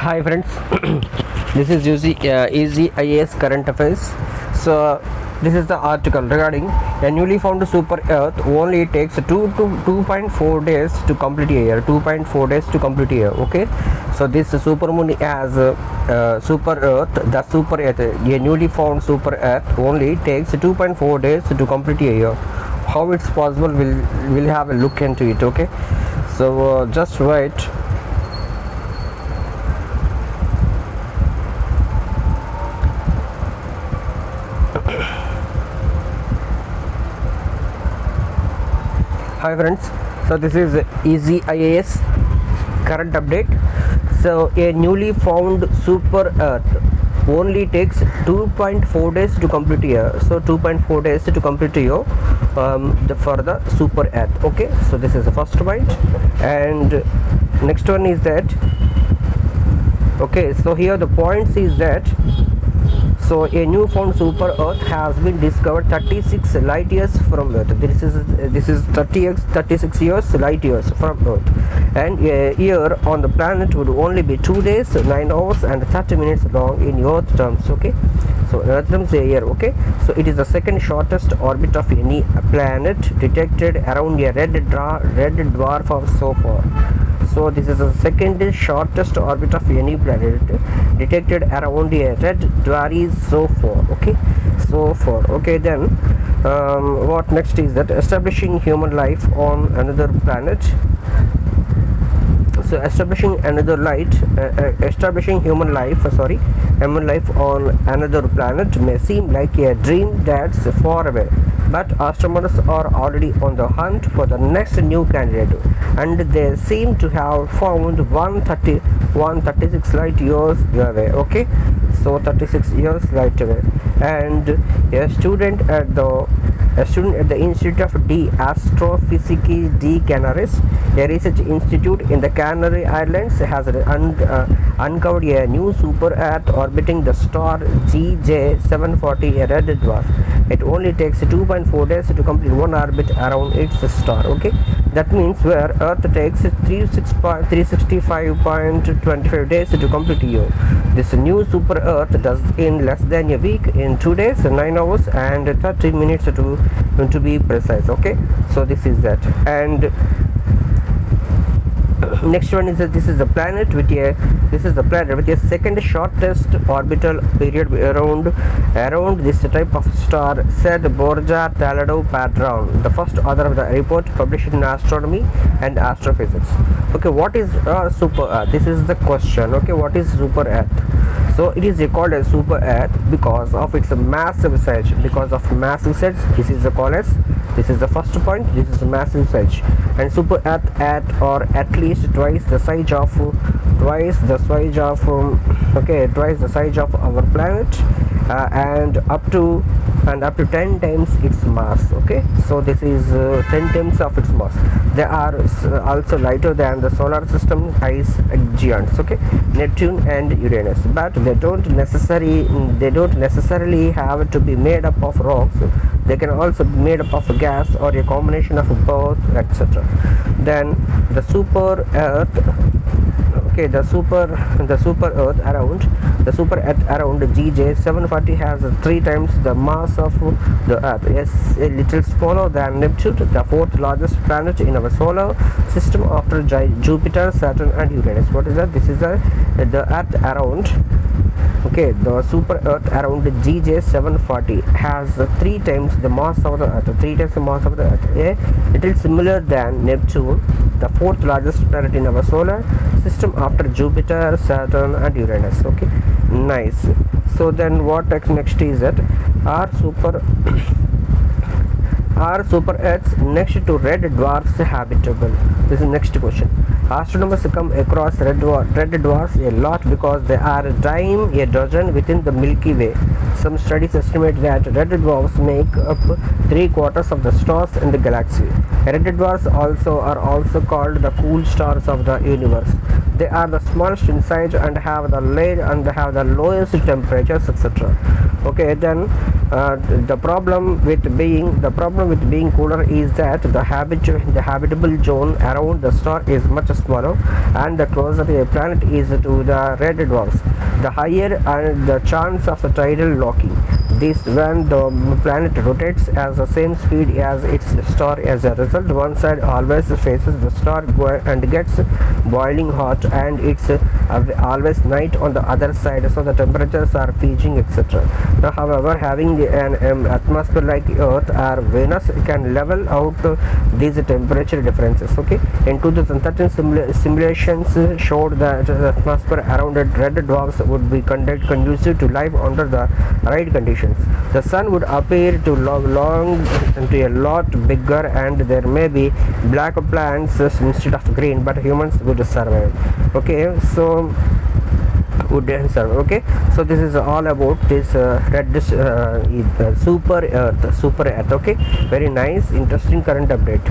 Hi friends, this is Easy IAS Current Affairs. So this is the article regarding a newly found super Earth only takes 2.4 days to complete a year. 2.4 days to complete a year. Okay, so this super moon as super Earth, the super Earth, a newly found super Earth only takes 2.4 days to complete a year. How it's possible? We'll have a look into it. Okay, so just wait. Hi friends, so this is Easy IAS current update. So a newly found super Earth only takes 2.4 days to complete a year. So 2.4 days to complete a year for the super Earth. Okay, so this is the first point, and next one is that, okay, so here the points is that, so a new found super Earth has been discovered 36 light years from Earth. This is 36 years light years from Earth, and a year on the planet would only be 2 days, 9 hours and 30 minutes long in Earth terms. Okay, so Earth terms a year. Okay, so it is the second shortest orbit of any planet detected around a red dwarf of so far. So this is the second shortest orbit of any planet detected around a red dwarf so far. Okay, so far. Okay, then what next is that establishing human life on another planet. So establishing human life on another planet may seem like a dream that's far away, but astronomers are already on the hunt for the next new candidate, and they seem to have found 136 light years away. Okay, so 36 years light away, and a student at the Institute of Astrophysics de Canaries, a research institute in the Canary Islands, has uncovered a new super Earth orbiting the star GJ740, a red dwarf. It only takes 2.4 days to complete one orbit around its star. Okay, that means where Earth takes 365.25 days to complete a year, this new super Earth does in less than a week, in 2 days, 9 hours and 30 minutes to be precise. Okay, so this is that, and next one is that this is the planet with a second shortest orbital period around this type of star, said Borja Talado Padron, the first author of the report published in Astronomy and Astrophysics. Okay, what is super Earth? This is the question. Okay, what is super Earth? So it is called as super Earth because of its massive size. This is the first point. This is a massive size, and super Earth or at least twice the size of our planet, and up to 10 times its mass. Okay, so this is 10 times of its mass. They are also lighter than the solar system ice giants. Okay, Neptune and Uranus, but they don't necessarily have to be made up of rocks. They can also be made up of gas or a combination of both, etc. Then the super Earth, okay, the super Earth around GJ740 has 3 times the mass of the Earth. Yes, a little smaller than Neptune, the fourth largest planet in our solar system after Jupiter, Saturn and Uranus. What is that? This is the Earth around, okay, the super Earth around GJ740 has 3 times the mass of the Earth. It is similar than Neptune, the fourth largest planet in our solar system after Jupiter, Saturn and Uranus. Okay, nice. So then what next is that are super Earths next to red dwarfs habitable? This is next question. Astronomers come across red dwarfs a lot because they are a dozen within the Milky Way. Some studies estimate that red dwarfs make up 3/4 of the stars in the galaxy. Red dwarfs are also called the cool stars of the universe. They are the smallest in size and have the lowest temperatures, etc. Okay, then the problem with being cooler is that the habitable zone around the star is much smaller, and the closer a planet is to the red dwarfs, the higher the chance of the tidal locking. This when the planet rotates at the same speed as its star. As a result, one side always faces the star and gets boiling hot, and it's always night on the other side, so the temperatures are freezing, etc. Now, however, having an atmosphere like Earth or Venus can level out these temperature differences. Okay, in 2013 simulations showed that the atmosphere around red dwarfs would be conducive to life under the right conditions. The sun would appear to a lot bigger, and there may be black plants instead of green, but humans would survive. Okay, so would survive. Okay, so this is all about this super earth. Okay, very nice, interesting current update.